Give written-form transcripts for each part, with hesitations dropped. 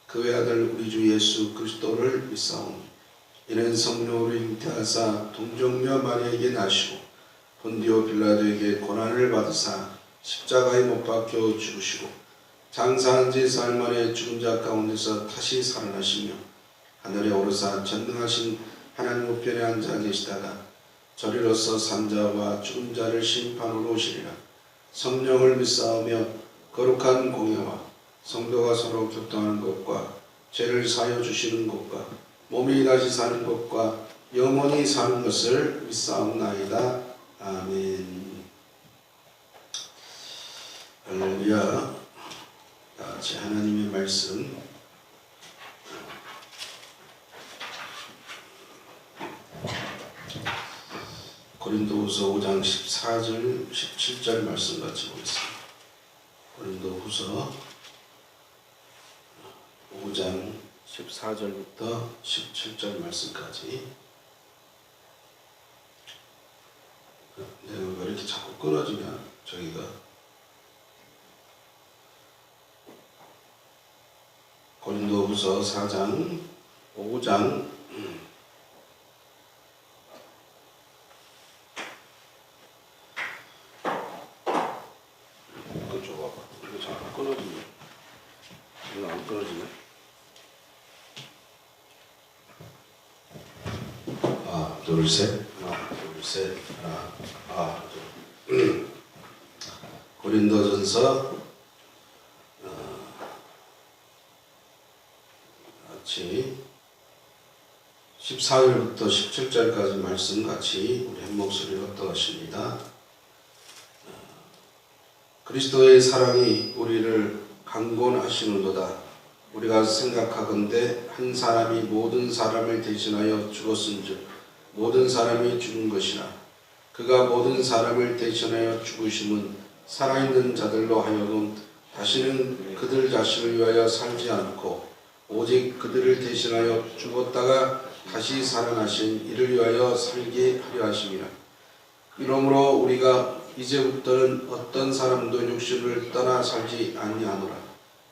그의 아들 우리 주 예수 그리스도를 믿사오니 이는 성령으로 잉태하사 동정녀 마리아에게 나시고 본디오 빌라도에게 고난을 받으사 십자가에 못 박혀 죽으시고 장사한 지 사흘 만에 죽은 자 가운데서 다시 살아나시며 하늘에 오르사 전능하신 하나님 우편에 앉아 계시다가 저리로서 산자와 죽은 자를 심판으로 오시리라. 성령을 믿사오며 거룩한 공예와 성도가 서로 교통하는 것과 죄를 사하여 주시는 것과 몸이 다시 사는 것과 영원히 사는 것을 믿사옵나이다. 아멘. 할렐루야. 제 하나님의 말씀 고린도후서 5장 14절 17절 말씀 같이 보겠습니다. 고린도후서 5장 14절부터 17절 말씀까지. 내가 왜 이렇게 자꾸 끊어지냐 저기가. 고린도후서 4장 5장 이거 줘봐봐. 이거 자꾸 끊어지네. 이거 안 끊어지네. 하나 둘 셋 하나 둘 셋 하나 고린도전서 같이 14절부터 17절까지 말씀 같이 우리 한 목소리로 떠하십니다. 그리스도의 사랑이 우리를 강권하시는도다. 우리가 생각하건대 한 사람이 모든 사람을 대신하여 죽었은즉 모든 사람이 죽은 것이나 그가 모든 사람을 대신하여 죽으심은 살아있는 자들로 하여금 다시는 그들 자신을 위하여 살지 않고 오직 그들을 대신하여 죽었다가 다시 살아나신 이를 위하여 살게 하려 하심이라. 이러므로 우리가 이제부터는 어떤 사람도 육신을 떠나 살지 아니하노라.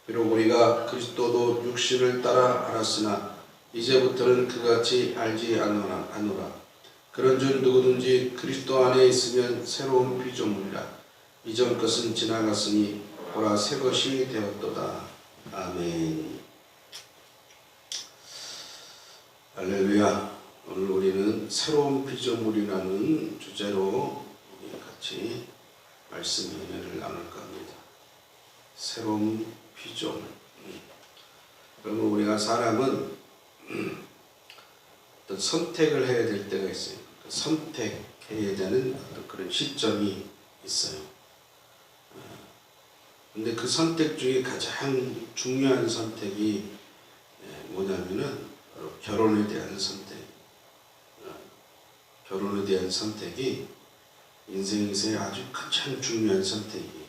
비록 우리가 그리스도도 육신을 따라 알았으나 이제부터는 그같이 알지 않노라. 그런즉 누구든지 그리스도 안에 있으면 새로운 피조물이라. 이전 것은 지나갔으니 보라 새 것이 되었도다. 아멘. 할렐루야. 오늘 우리는 새로운 피조물이라는 주제로 같이 말씀 은혜를 나눌까 합니다. 새로운 피조물. 그러면 우리가 사람은 어떤 선택을 해야 될 때가 있어요. 선택해야 되는 어떤 그런 시점이 있어요. 근데 그 선택 중에 가장 중요한 선택이 뭐냐면은 결혼에 대한 선택. 결혼에 대한 선택이 인생에서의 아주 가장 중요한 선택이에요.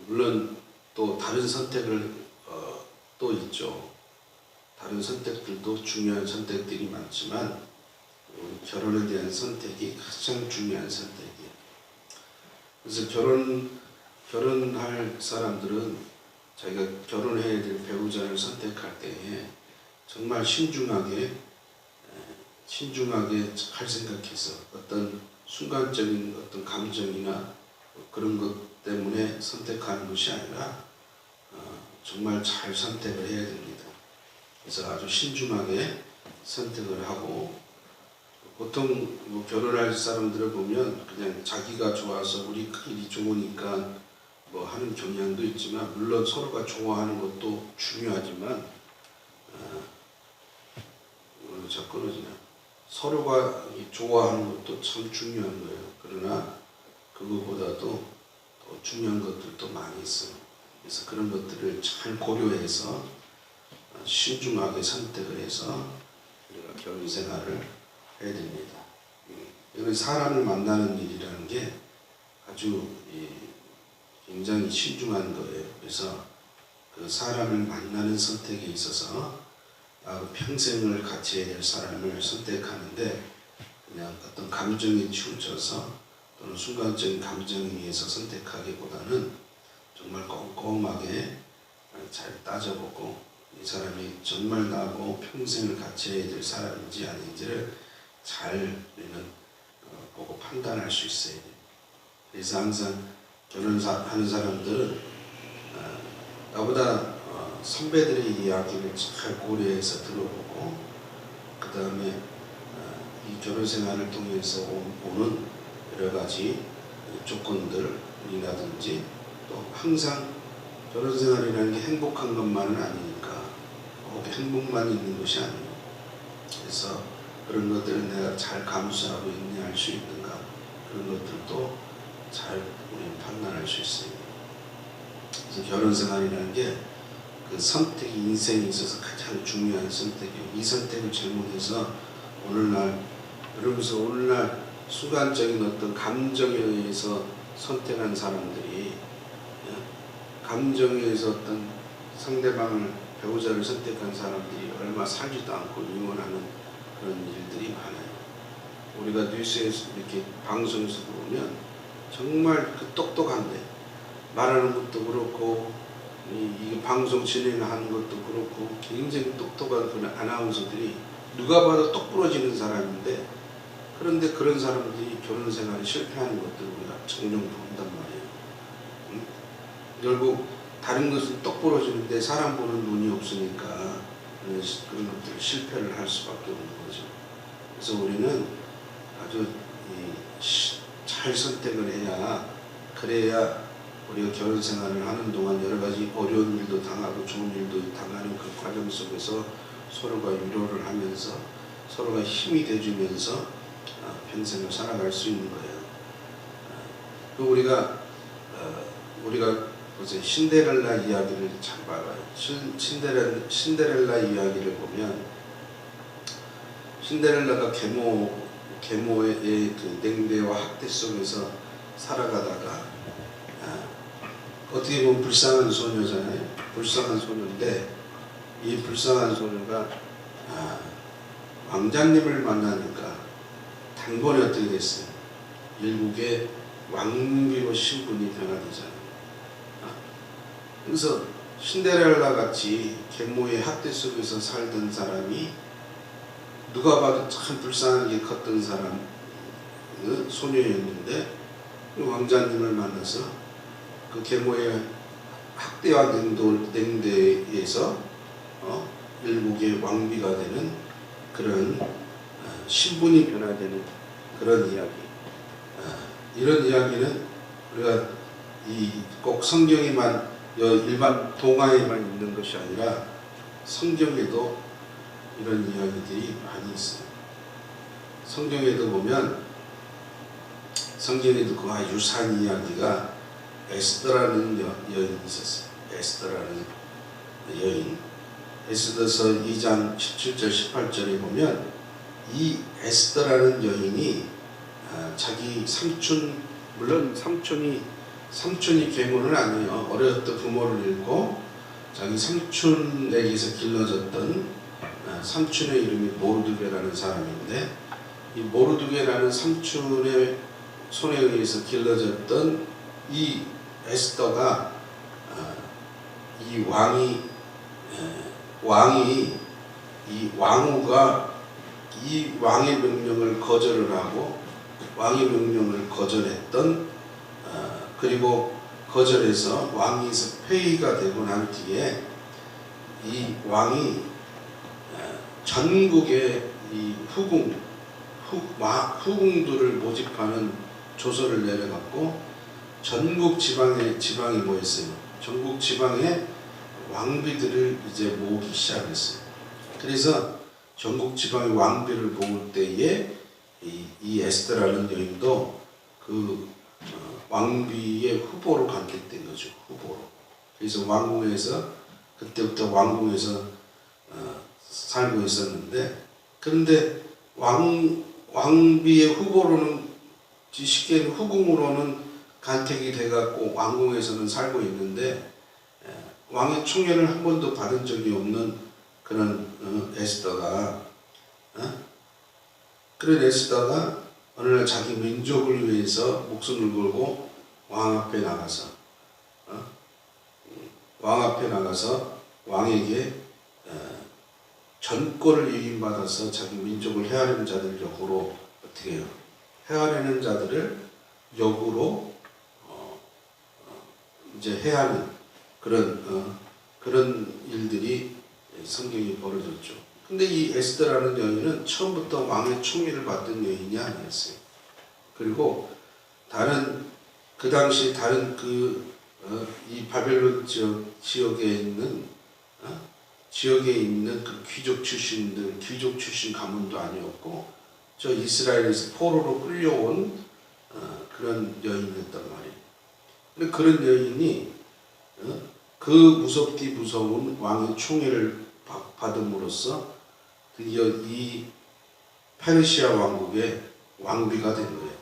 물론 또 다른 선택을 또 있죠. 다른 선택들도 중요한 선택들이 많지만 결혼에 대한 선택이 가장 중요한 선택이에요. 그래서 결혼할 사람들은 자기가 결혼해야 될 배우자를 선택할 때에 정말 신중하게 잘 생각해서 어떤 순간적인 어떤 감정이나 그런 것 때문에 선택하는 것이 아니라 정말 잘 선택을 해야 됩니다. 그래서 아주 신중하게 선택을 하고, 보통 뭐 결혼할 사람들을 보면 그냥 자기가 좋아서 우리끼리 좋으니까 뭐 하는 경향도 있지만, 물론 서로가 좋아하는 것도 중요하지만 이걸로 자꾸 끊어지냐. 서로가 좋아하는 것도 참 중요한 거예요. 그러나 그거보다도 더 중요한 것들도 많이 있어요. 그래서 그런 것들을 잘 고려해서 신중하게 선택을 해서 우리가 결혼 생활을 해야 됩니다. 이건 사람을 만나는 일이라는 게 아주 굉장히 신중한 거예요. 그래서 그 사람을 만나는 선택에 있어서 평생을 같이 해야 될 사람을 선택하는데, 그냥 어떤 감정에 치우쳐서 또는 순간적인 감정에 의해서 선택하기보다는 정말 꼼꼼하게 잘 따져보고 이 사람이 정말 나하고 평생을 같이 해야 될 사람인지 아닌지를 잘 우리는 보고 판단할 수 있어야 돼요. 그래서 항상 결혼하는 사람들은 나보다 선배들의 이야기를 잘 고려해서 들어보고 그 다음에 이 결혼 생활을 통해서 오는 여러 가지 조건들이라든지 또 항상 결혼 생활이라는 게 행복한 것만은 아니니까 꼭 행복만 있는 것이 아니에요. 그래서 그런 것들을 내가 잘 감수하고 인내할 수 있는가 그런 것들도 잘 우리는 판단할 수 있어요. 그래서 결혼 생활이라는 게 그 선택이 인생에 있어서 가장 중요한 선택이에요. 이 선택을 잘못해서 오늘날 그러면서 오늘날 순간적인 어떤 감정에 의해서 선택한 사람들이 감정에 의해서 어떤 상대방을 배우자를 선택한 사람들이 얼마 살지도 않고 이혼하는 그런 일들이 많아요. 우리가 뉴스에서 이렇게 방송에서 보면 정말 그 똑똑한데 말하는 것도 그렇고 이 방송 진행하는 것도 그렇고 굉장히 똑똑한 그런 아나운서들이 누가 봐도 똑부러지는 사람인데 그런데 그런 사람들이 결혼 생활에 실패하는 것들을 우리가 종종 본단 말이에요. 결국 다른 것은 똑부러지는데 사람 보는 눈이 없으니까 그런 것들 실패를 할 수밖에 없는 거죠. 그래서 우리는 아주 잘 선택을 해야 그래야 우리가 결혼 생활을 하는 동안 여러 가지 어려운 일도 당하고 좋은 일도 당하는 그 과정 속에서 서로가 위로를 하면서 서로가 힘이 돼주면서 평생을 살아갈 수 있는 거예요. 우리가 보세요. 신데렐라 이야기를 잘 봐봐요. 신데렐라 이야기를 보면 신데렐라가 계모의 그 냉대와 학대 속에서 살아가다가 어떻게 보면 불쌍한 소녀잖아요. 불쌍한 소녀인데 이 불쌍한 소녀가 왕자님을 만나니까 단번에 어떻게 됐어요? 일국의 왕비로 신분이 변화되잖아요. 그래서 신데렐라 같이 계모의 학대 속에서 살던 사람이 누가 봐도 참 불쌍하게 컸던 사람 소녀였는데 왕자님을 만나서 그 계모의 학대와 냉대에서 일국의 왕비가 되는 그런 신분이 변화되는 그런 이야기. 이런 이야기는 우리가 꼭 성경에만 일반 동화에만 있는 것이 아니라 성경에도 이런 이야기들이 많이 있어요. 성경에도 보면 성경에도 그와 유사한 이야기가 에스더라는 여인이 있었어요. 에스더라는 여인. 에스더서 2장 17절 18절에 보면 이 에스더라는 여인이 자기 삼촌, 물론 삼촌이 계모는 아니에요. 어렸을 때 부모를 잃고 자기 삼촌에게서 길러졌던 삼촌의 이름이 모르드게라는 사람인데 이 모르드게라는 삼촌의 손에 의해서 길러졌던 이 에스더가 이 왕후가 이 왕의 명령을 거절을 하고 왕의 명령을 거절했던 그리고 거절해서 왕위에서 폐위가 되고 난 뒤에 이 왕이 전국의 이 후궁들을 모집하는 조서를 내려갖고 전국 지방이 뭐였어요? 전국 지방의 왕비들을 이제 모으기 시작했어요. 그래서 전국 지방의 왕비를 모을 때에 이 에스더라는 여인도 그 왕비의 후보로 간택된 거죠. 후보로. 그래서 그때부터 왕궁에서 살고 있었는데 그런데 왕비의 후보로는 쉽게 후궁으로는 간택이 돼갖고 왕궁에서는 살고 있는데 왕의 충혈을 한 번도 받은 적이 없는 그런 에스더가 어느 날 자기 민족을 위해서 목숨을 걸고 왕 앞에 나가서 왕 앞에 나가서 왕에게 전권을 위임받아서 자기 민족을 해하려는 자들 역으로 어떻게 해요? 해하려는 자들을 역으로 이제 해하는 그런 일들이 성경이 벌어졌죠. 근데 이 에스더라는 여인은 처음부터 왕의 총애를 받던 여인이 아니었어요. 그리고 그 당시 다른 이 바벨론 지역에 있는 그 귀족 출신 가문도 아니었고, 저 이스라엘에서 포로로 끌려온 그런 여인이었단 말이에요. 근데 그런 여인이 그 무섭디 무서운 왕의 총애를 받음으로써 드디어 이 페르시아 왕국의 왕비가 된 거예요.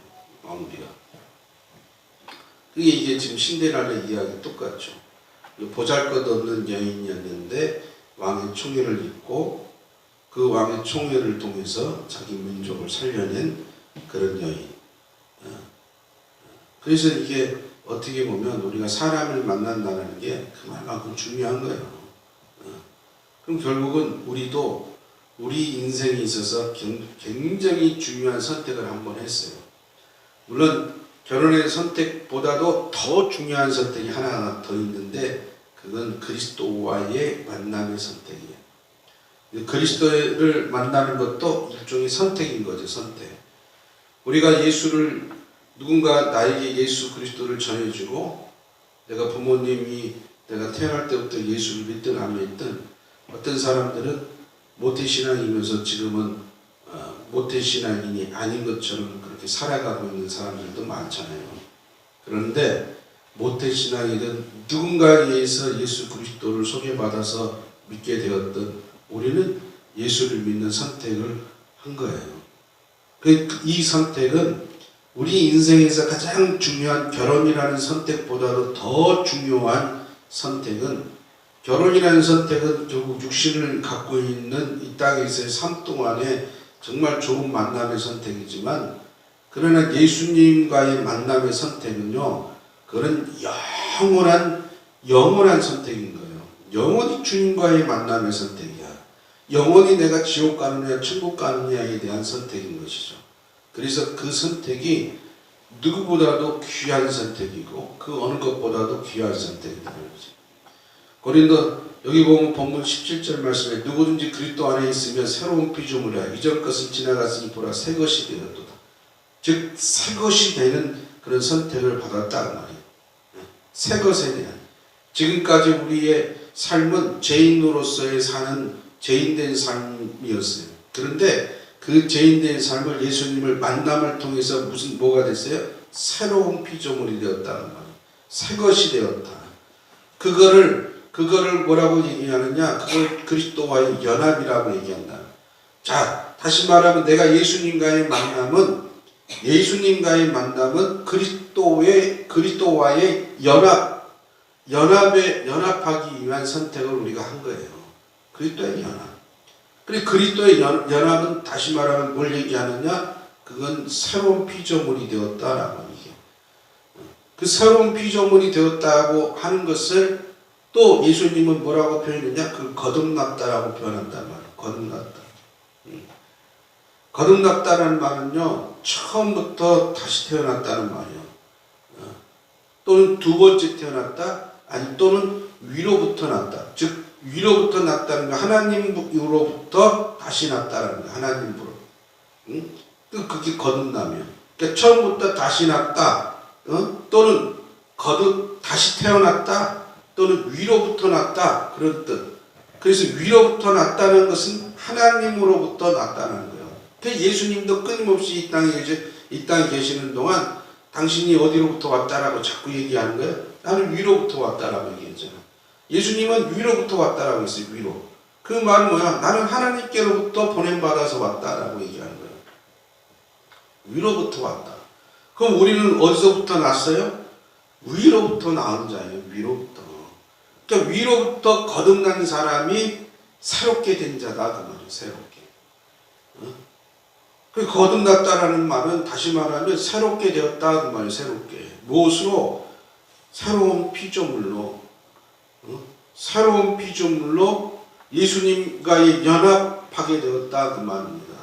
왕비가. 이게 지금 신데렐라 이야기 똑같죠. 보잘것없는 여인이었는데 왕의 총애를 입고 그 왕의 총애를 통해서 자기 민족을 살려낸 그런 여인. 그래서 이게 어떻게 보면 우리가 사람을 만난다는 게 그만큼 중요한 거예요. 그럼 결국은 우리도 우리 인생에 있어서 굉장히 중요한 선택을 한번 했어요. 물론 결혼의 선택보다도 더 중요한 선택이 하나 더 있는데, 그건 그리스도와의 만남의 선택이에요. 그리스도를 만나는 것도 일종의 선택인 거죠. 선택. 우리가 누군가 나에게 예수 그리스도를 전해주고, 내가 태어날 때부터 예수를 믿든 안 믿든, 어떤 사람들은 모태신앙이면서 지금은 모태신앙인이 아닌 것처럼 그렇게 살아가고 있는 사람들도 많잖아요. 그런데 모태신앙이든 누군가에 의해서 예수 그리스도를 소개받아서 믿게 되었던 우리는 예수를 믿는 선택을 한 거예요. 이 선택은 우리 인생에서 가장 중요한 결혼이라는 선택보다도 더 중요한 선택은, 결혼이라는 선택은 결국 육신을 갖고 있는 이 땅에서의 삶 동안에 정말 좋은 만남의 선택이지만, 그러나 예수님과의 만남의 선택은요, 그런 영원한 선택인 거예요. 영원히 주님과의 만남의 선택이야. 영원히 내가 지옥 가느냐 천국 가느냐에 대한 선택인 것이죠. 그래서 그 선택이 누구보다도 귀한 선택이고, 그 어느 것보다도 귀한 선택이라는 거죠. 고린도 여기 보면 본문 17절 말씀에 누구든지 그리스도 안에 있으면 새로운 피조물이야. 이전 것은 지나갔으니 보라 새 것이 되었도다. 즉 새 것이 되는 그런 선택을 받았다는 말이에요. 새 것에 대한. 지금까지 우리의 삶은 죄인으로서의 사는 죄인된 삶이었어요. 그런데 그 죄인된 삶을 예수님을 만남을 통해서 뭐가 됐어요? 새로운 피조물이 되었다는 말이에요. 새 것이 되었다. 그거를 뭐라고 얘기하느냐? 그걸 그리스도와의 연합이라고 얘기한다. 자, 다시 말하면 내가 예수님과의 만남은 그리스도와의 연합하기 위한 선택을 우리가 한 거예요. 그리스도의 연합. 그리고 그리스도의 연합은 다시 말하면 뭘 얘기하느냐? 그건 새로운 피조물이 되었다라고 얘기해요. 그 새로운 피조물이 되었다고 하는 것을 또 예수님은 뭐라고 표현했냐? 그 거듭났다라고 표현한단 말이에요. 거듭났다. 거듭났다는 말은요, 처음부터 다시 태어났다는 말이에요. 또는 두 번째 태어났다, 아니 또는 위로부터 났다. 즉 위로부터 났다는 거, 하나님으로부터 다시 났다는 거, 하나님으로. 그게 거듭나면. 그러니까 처음부터 다시 났다, 또는 다시 태어났다, 또는 위로부터 났다, 그런 뜻. 그래서 위로부터 났다는 것은 하나님으로부터 났다는 거예요. 예수님도 끊임없이 이 땅에 계시는 동안 당신이 어디로부터 왔다라고 자꾸 얘기하는 거예요. 나는 위로부터 왔다라고 얘기했잖아. 예수님은 위로부터 왔다라고 했어요. 위로. 그 말은 뭐야? 나는 하나님께로부터 보냄받아서 왔다라고 얘기하는 거예요. 위로부터 왔다. 그럼 우리는 어디서부터 났어요? 위로부터 나온 자예요. 위로부터. 그러니까 위로부터 거듭난 사람이 새롭게 된 자다. 그 말이에요. 새롭게. 그 거듭났다라는 말은 다시 말하면 새롭게 되었다. 그 말이에요. 새롭게. 무엇으로? 새로운 피조물로. 새로운 피조물로 예수님과의 연합하게 되었다 그 말입니다.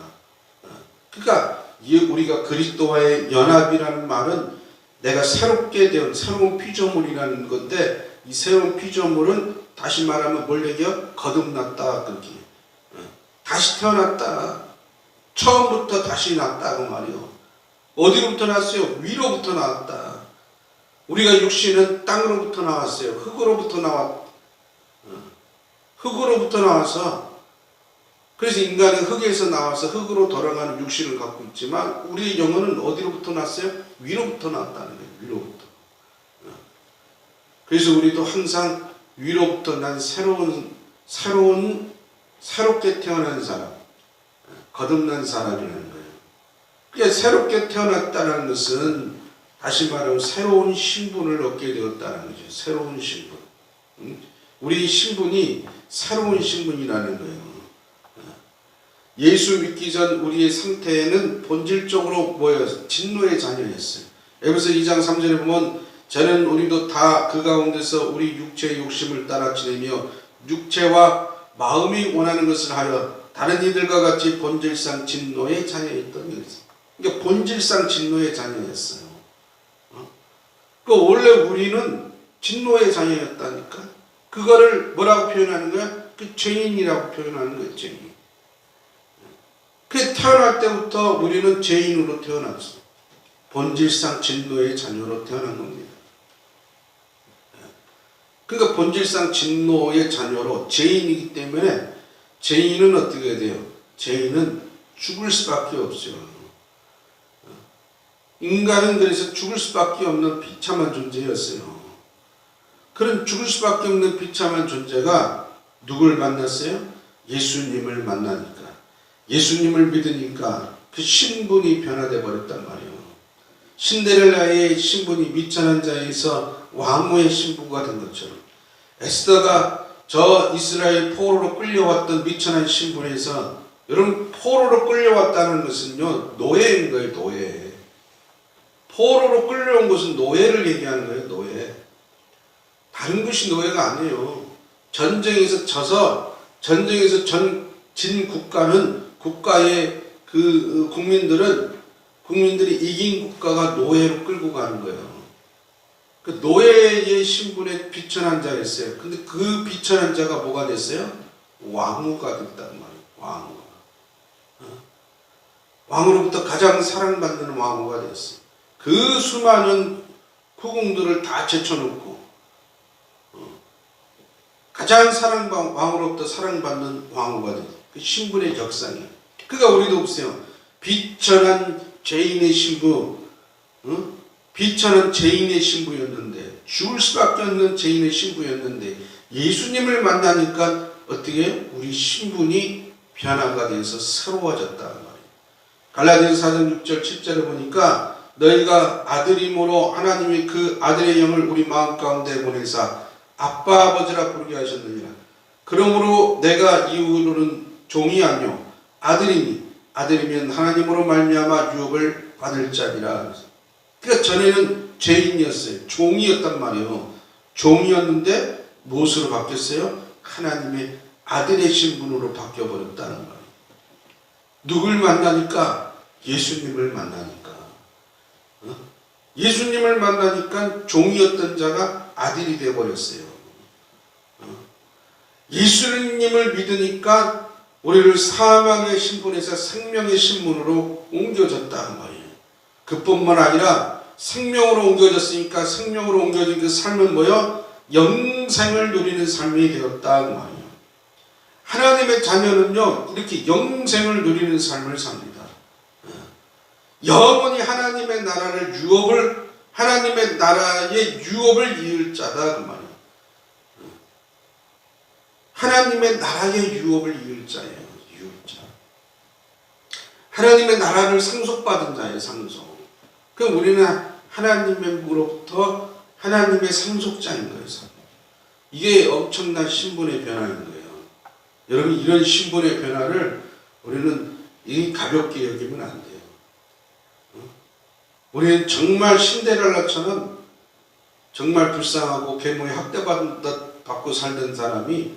그러니까 우리가 그리스도와의 연합이라는 말은 내가 새롭게 된 새로운 피조물이라는 건데, 이 새로운 피조물은 다시 말하면 뭘 얘기해요? 거듭났다, 그렇게 다시 태어났다, 처음부터 다시 났다 그 말이요. 어디로부터 났어요? 위로부터 나왔다. 우리가 육신은 땅으로부터 나왔어요. 흙으로부터 나와서, 그래서 인간은 흙에서 나와서 흙으로 돌아가는 육신을 갖고 있지만 우리의 영혼은 어디로부터 났어요? 위로부터 나왔다는 거예요. 위로부터. 그래서 우리도 항상 위로부터 난 새롭게 태어난 사람, 거듭난 사람이라는 거예요. 그러니까 새롭게 태어났다는 것은 다시 말하면 새로운 신분을 얻게 되었다는 거죠. 새로운 신분. 우리 신분이 새로운 신분이라는 거예요. 예수 믿기 전 우리의 상태는 본질적으로 뭐였어요? 진노의 자녀였어요. 에베소 2장 3절에 보면 저는 우리도 다 그 가운데서 우리 육체의 욕심을 따라 지내며 육체와 마음이 원하는 것을 하여 다른 이들과 같이 본질상 진노의 자녀였던 것이죠. 그러니까 본질상 진노의 자녀였어요. 원래 우리는 진노의 자녀였다니까. 그거를 뭐라고 표현하는 거야? 그 죄인이라고 표현하는 거예요. 죄인. 그 태어날 때부터 우리는 죄인으로 태어났어. 본질상 진노의 자녀로 태어난 겁니다. 그러니까 본질상 진노의 자녀로 죄인이기 때문에 죄인은 어떻게 돼요? 죄인은 죽을 수밖에 없어요. 인간은 그래서 죽을 수밖에 없는 비참한 존재였어요. 그런 죽을 수밖에 없는 비참한 존재가 누굴 만났어요? 예수님을 만나니까. 예수님을 믿으니까 그 신분이 변화되어 버렸단 말이에요. 신데렐라의 신분이 미천한 자에서 왕후의 신부가 된 것처럼, 에스더가 저 이스라엘 포로로 끌려왔던 미천한 신분에서, 여러분 포로로 끌려왔다는 것은요 노예인 거예요. 노예. 포로로 끌려온 것은 노예를 얘기하는 거예요. 노예. 다른 것이 노예가 아니에요. 전쟁에서 져서 진 국가는, 국가의 그 국민들이 이긴 국가가 노예로 끌고 가는 거예요. 그 노예의 신분에 비천한 자였어요. 근데 그 비천한 자가 뭐가 됐어요? 왕후가 됐단 말이에요. 왕후. 왕으로부터 가장 사랑받는 왕후가 됐어요. 그 수많은 후궁들을 다 제쳐놓고 가장 왕으로부터 사랑받는 왕후가 됐어요. 그 신분의 적상이에요. 그러니까 우리도 보세요. 비천한 죄인의 신부, 비천한 죄인의 신부였는데, 죽을 수밖에 없는 죄인의 신부였는데, 예수님을 만나니까 어떻게 해요? 우리 신분이 변화가 돼서 새로워졌다는 말이에요. 갈라디아서 4장 6절 7절에 보니까 너희가 아들임으로 하나님이 그 아들의 영을 우리 마음 가운데 보내사 아빠 아버지라 부르게 하셨느니라. 그러므로 내가 이후로는 종이 아니요 아들이니 아들이면 하나님으로 말미암아 유업을 받을 자리라. 그러니까 전에는 죄인이었어요. 종이었단 말이에요. 종이었는데 무엇으로 바뀌었어요? 하나님의 아들의 신분으로 바뀌어버렸다는 말이에요. 누굴 만나니까? 예수님을 만나니까. 예수님을 만나니까 종이었던 자가 아들이 되어버렸어요. 예수님을 믿으니까 우리를 사망의 신분에서 생명의 신분으로 옮겨졌다는 말이에요. 그뿐만 아니라 생명으로 옮겨졌으니까 생명으로 옮겨진 그 삶은 뭐요? 영생을 누리는 삶이 되었다는 말이에요. 하나님의 자녀는요 이렇게 영생을 누리는 삶을 삽니다. 영원히 하나님의 나라의 유업을 이을 자다 그 말이에요. 하나님의 나라의 유업을 이을 자예요. 유업자. 하나님의 나라를 상속받은 자예요. 상속. 그럼 우리는 하나님으로부터 하나님의 상속자인 거예요. 이게 엄청난 신분의 변화인 거예요. 여러분 이런 신분의 변화를 우리는 가볍게 여기면 안 돼요. 우리는 정말 신데렐라처럼 정말 불쌍하고 계모에 학대받았던 받고 살던 사람이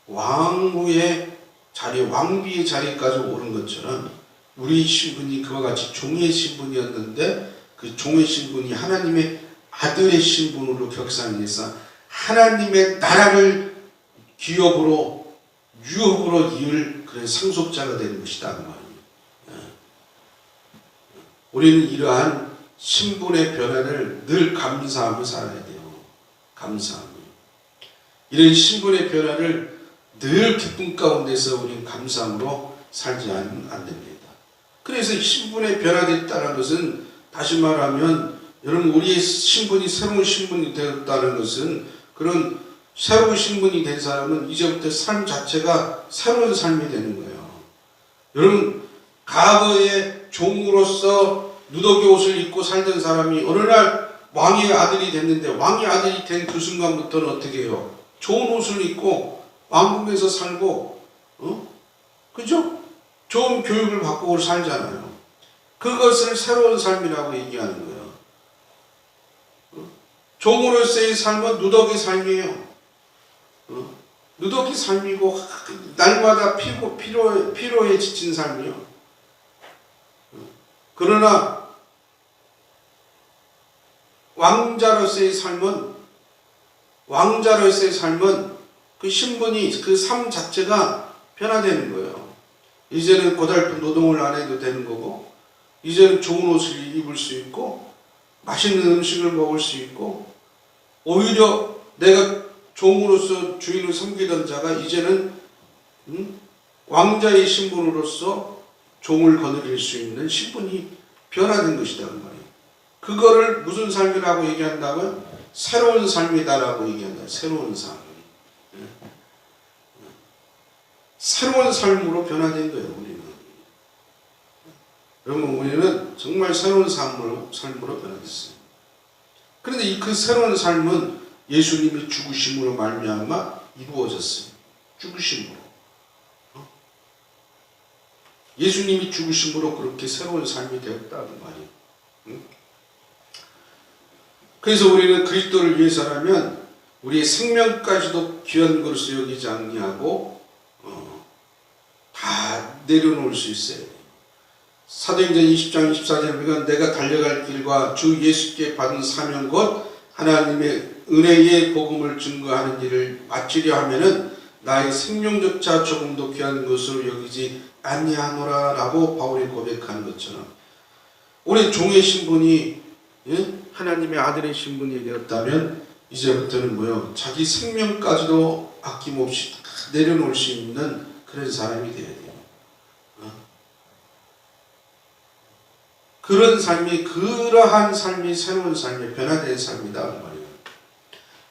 왕후의 자리, 왕비의 자리까지 오른 것처럼 우리 신분이 그와 같이 종의 신분이었는데 그 종의 신분이 하나님의 아들의 신분으로 격상해서 하나님의 나라를 기업으로 유업으로 이을 그런 상속자가 되는 것이다 그 말입니다. 우리는 이러한 신분의 변화를 늘 감사하며 살아야 돼요. 감사하며. 이런 신분의 변화를 늘 기쁨 가운데서 우리는 감사함으로 살지 안 됩니다. 그래서 신분의 변화됐다는 것은 다시 말하면 여러분 우리의 신분이 새로운 신분이 되었다는 것은 그런 새로운 신분이 된 사람은 이제부터 삶 자체가 새로운 삶이 되는 거예요. 여러분 과거에 종으로서 누더기 옷을 입고 살던 사람이 어느 날 왕의 아들이 됐는데 왕의 아들이 된 그 순간부터는 어떻게 해요? 좋은 옷을 입고 왕궁에서 살고 그죠? 좋은 교육을 받고 살잖아요. 그것을 새로운 삶이라고 얘기하는 거예요. 종으로서의 삶은 누더기 삶이에요. 누더기 삶이고 날마다 피로에 지친 삶이요. 그러나 왕자로서의 삶은 그 신분이 그 삶 자체가 변화되는 거예요. 이제는 고달픈 노동을 안 해도 되는 거고 이제는 좋은 옷을 입을 수 있고 맛있는 음식을 먹을 수 있고 오히려 내가 종으로서 주인을 섬기던 자가 이제는 왕자의 신분으로서 종을 거느릴 수 있는 신분이 변화된 것이다 그 말이에요. 그거를 무슨 삶이라고 얘기한다면 새로운 삶이다라고 얘기한다. 새로운 삶. 새로운 삶으로 변화된 거예요. 우리는. 여러분 우리는 정말 새로운 삶으로 변화됐어요. 그런데 그 새로운 삶은 예수님의 죽으심으로 말미암아 이루어졌어요. 죽으심으로. 예수님이 죽으심으로 그렇게 새로운 삶이 되었다는 말이에요. 그래서 우리는 그리스도를 위해서라면 우리의 생명까지도 귀한 것으로 여기지 아니하고 다 내려놓을 수 있어요. 사도행전 20장 24절에 보면 내가 달려갈 길과 주 예수께 받은 사명 곧 하나님의 은혜의 복음을 증거하는 일을 마치려 하면은 나의 생명조차 조금도 귀한 것으로 여기지 아니하노라 라고 바울이 고백하는 것처럼 우리 종의 신분이 하나님의 아들의 신분이 되었다면 이제부터는 뭐요? 자기 생명까지도 아낌없이 내려놓을 수 있는 그런 사람이 되어야 돼요. 그러한 삶이 새로운 삶이 변화된 삶이다 그 말이에요.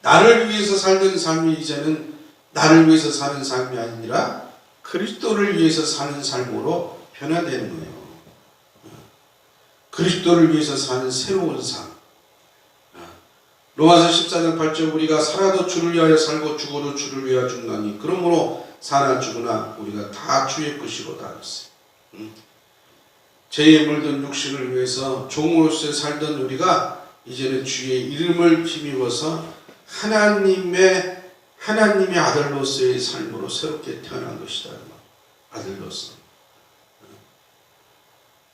나를 위해서 살던 삶이 이제는 나를 위해서 사는 삶이 아니라 그리스도를 위해서 사는 삶으로 변화되는 거예요. 그리스도를 위해서 사는 새로운 삶. 로마서 14장 8절 우리가 살아도 주를 위하여 살고 죽어도 주를 위하여 죽나니 그러므로 사나 죽으나 우리가 다 주의 것이로다 했어요. 죄에 물든 육신을 위해서 종으로서 살던 우리가 이제는 주의 이름을 힘입어서 하나님의 아들로서의 삶으로 새롭게 태어난 것이다. 아들로서.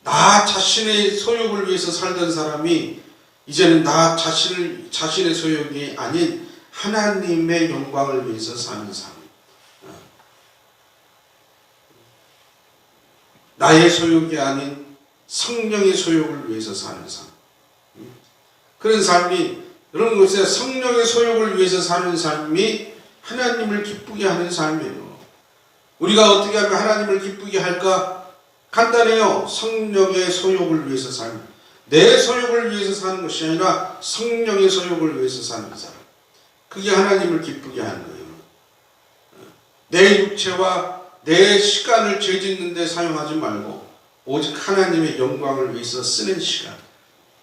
나 자신의 소욕을 위해서 살던 사람이 이제는 나 자신의 소욕이 아닌 하나님의 영광을 위해서 사는 삶. 나의 소욕이 아닌 성령의 소욕을 위해서 사는 삶. 그런 삶이 여러분 보세요. 성령의 소욕을 위해서 사는 삶이 하나님을 기쁘게 하는 삶이에요. 우리가 어떻게 하면 하나님을 기쁘게 할까? 간단해요. 성령의 소욕을 위해서 사는 내 소욕을 위해서 사는 것이 아니라 성령의 소욕을 위해서 사는 삶. 그게 하나님을 기쁘게 하는 거예요. 내 육체와 내 시간을 죄 짓는 데 사용하지 말고 오직 하나님의 영광을 위해서 쓰는 시간.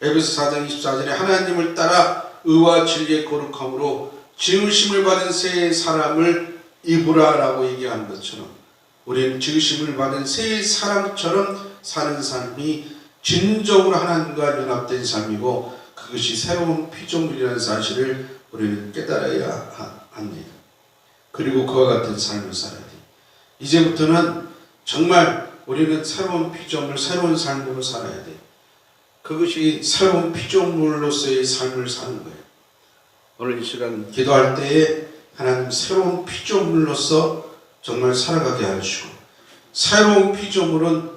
에베소 4장 24절에 하나님을 따라 의와 진리의 거룩함으로 지으심을 받은 새 사람을 입으라 라고 얘기하는 것처럼 우리는 지으심을 받은 새 사람처럼 사는 삶이 진정으로 하나님과 연합된 삶이고 그것이 새로운 피조물이라는 사실을 우리는 깨달아야 합니다. 그리고 그와 같은 삶을 살아야 돼. 이제부터는 정말 우리는 새로운 피조물, 새로운 삶으로 살아야 돼. 그것이 새로운 피조물로서의 삶을 사는 거예요. 오늘 이 시간 기도할 때에 하나님 새로운 피조물로서 정말 살아가게 하시고, 새로운 피조물은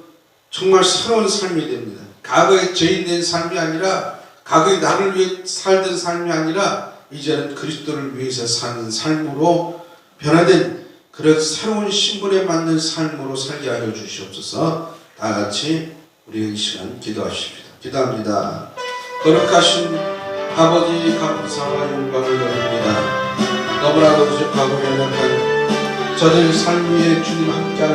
정말 새로운 삶이 됩니다. 과거에 죄인된 삶이 아니라, 과거에 나를 위해 살던 삶이 아니라 이제는 그리스도를 위해서 사는 삶으로 변화된 그런 새로운 신분에 맞는 삶으로 살게 하여 주시옵소서. 다 같이 우리 이 시간 기도하십니다. 기도합니다. 거룩하신 아버지, 감사와 영광을 드립니다. 너무나도 부족하고 연약한 저들 삶 위에 주님 함께 하시옵소서.